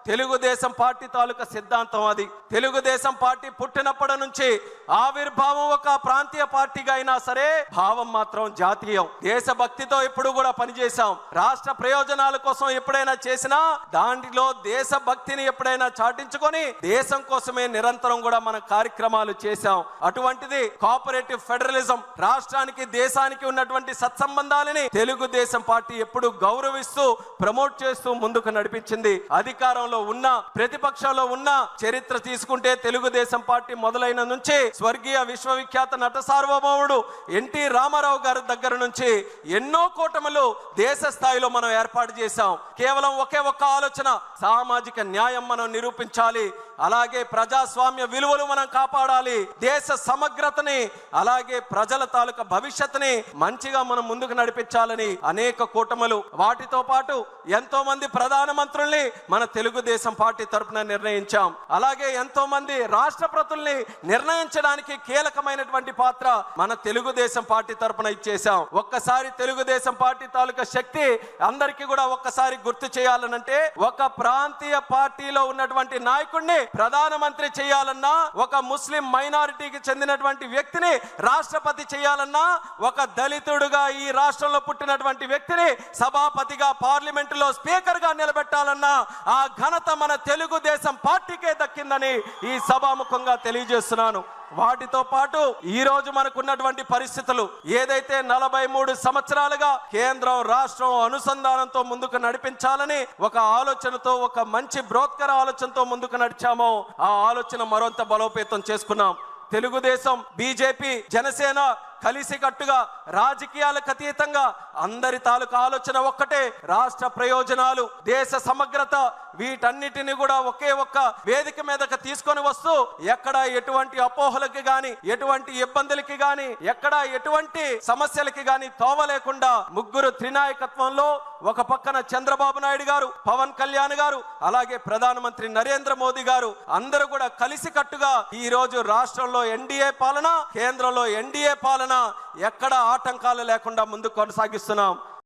Telugu Desam party తాలూకా సిద్ధాంతం అది. Telugu Desam party పుట్టినప్పటి నుంచి ఆవిర్భావం ఒక ప్రాంతీయ పార్టీగా అయినా సరే భావం మాత్రం జాతీయం. దేశభక్తితో ఎప్పుడు కూడా పనిచేశాం. రాష్ట్ర ప్రయోజనాల కోసం ఎప్పుడైనా చేసినా దాంట్లో దేశభక్తిని ఎప్పుడైనా చాటించుకొని దేశం కోసమే నిరంతరం కూడా మన కార్యక్రమాలు చేశాం. అటువంటిది కోఆపరేటివ్ ఫెడరలిజం, రాష్ట్రానికి దేశానికి ఉన్నటువంటి సత్సంబంధాలని తెలుగుదేశం పార్టీ ఎప్పుడు గౌరవిస్తూ ప్రమోట్ చేస్తూ ముందుకు నడిపించింది. అధికారంలో ఉన్న ప్రతిపక్షంలో ఉన్న చరిత్ర తీసుకుంటే తెలుగుదేశం పార్టీ మొదలైన నుంచి స్వర్గీయ విశ్వవిఖ్యాత నట సార్వభౌముడు ఎన్టీ రామారావు గారి దగ్గర నుంచి ఎన్నో కూటములు దేశ స్థాయిలో మనం ఏర్పాటు చేశాం. కేవలం ఒకే ఒక్క ఆలోచన, సామాజిక న్యాయం మనం నిరూపించాలి, అలాగే ప్రజాస్వామ్య విలువలు మనం కాపాడాలి, దేశ సమగ్రతని అలాగే ప్రజల తాలూకా భవిష్యత్తుని మంచిగా మనం ముందుకు నడిపించాలని అనేక కూటములు, వాటితో పాటు ఎంతో మంది ప్రధానమంత్రుల్ని మన తెలుగుదేశం పార్టీ తరఫున నిర్ణయించాం. అలాగే ఎంతో మంది రాష్ట్రపతుల్ని నిర్ణయించడానికి కీలకమైనటువంటి పాత్ర మన తెలుగుదేశం పార్టీ తరఫున ఇచ్చేసాం. ఒక్కసారి తెలుగుదేశం పార్టీ తాలూకా శక్తి అందరికీ కూడా ఒక్కసారి గుర్తు చేయాలనంటే, ఒక ప్రాంతీయ పార్టీలో ఉన్నటువంటి నాయకుడిని ప్రధానమంత్రి చేయాలన్నా, ఒక ముస్లిం మైనారిటీకి చెందినటువంటి వ్యక్తిని రాష్ట్రపతి చేయాలన్నా, ఒక దళితుడుగా ఈ రాష్ట్రంలో పుట్టినటువంటి వ్యక్తిని సభాపతిగా పార్లమెంటులో స్పీకర్ గా నిలబెట్టాలన్నా ఆ ఘనత మన తెలుగుదేశం పార్టీకే దక్కిందని ఈ సభాముఖంగా తెలియజేస్తున్నాను. వాటితో పాటు ఈ రోజు మనకున్నటువంటి పరిస్థితులు ఏదైతే 43 సంవత్సరాలుగా కేంద్రం రాష్ట్రం అనుసంధానంతో ముందుకు నడిపించాలని ఒక ఆలోచనతో, ఒక మంచి బ్రోత్కర ఆలోచనతో ముందుకు నడిచామో ఆ ఆలోచన మరింత బలోపేతం చేసుకున్నాం. తెలుగుదేశం, బీజేపీ, జనసేన కలిసికట్టుగా రాజకీయాలకు అతీతంగా అందరి తాలూకా ఆలోచన ఒక్కటే, రాష్ట్ర ప్రయోజనాలు, దేశ సమగ్రత, వీటన్నిటిని కూడా ఒకే ఒక్క వేదిక మీదకి తీసుకొని వస్తూ ఎక్కడ ఎటువంటి అపోహలకి గాని, ఎటువంటి ఇబ్బందులకి గాని, ఎక్కడ ఎటువంటి సమస్యలకి గాని తోవలేకుండా ముగ్గురు త్రినాయకత్వంలో ఒక పక్కన చంద్రబాబు నాయుడు గారు, పవన్ కళ్యాణ్ గారు, అలాగే ప్రధానమంత్రి నరేంద్ర మోదీ గారు అందరూ కూడా కలిసికట్టుగా ఈ రోజు రాష్ట్రంలో ఎన్డీఏ పాలన, కేంద్రంలో ఎన్డీఏ పాలన ఎక్కడ ఆటంకాలు లేకుండా ముందుకు కొనసాగిస్తున్నాం.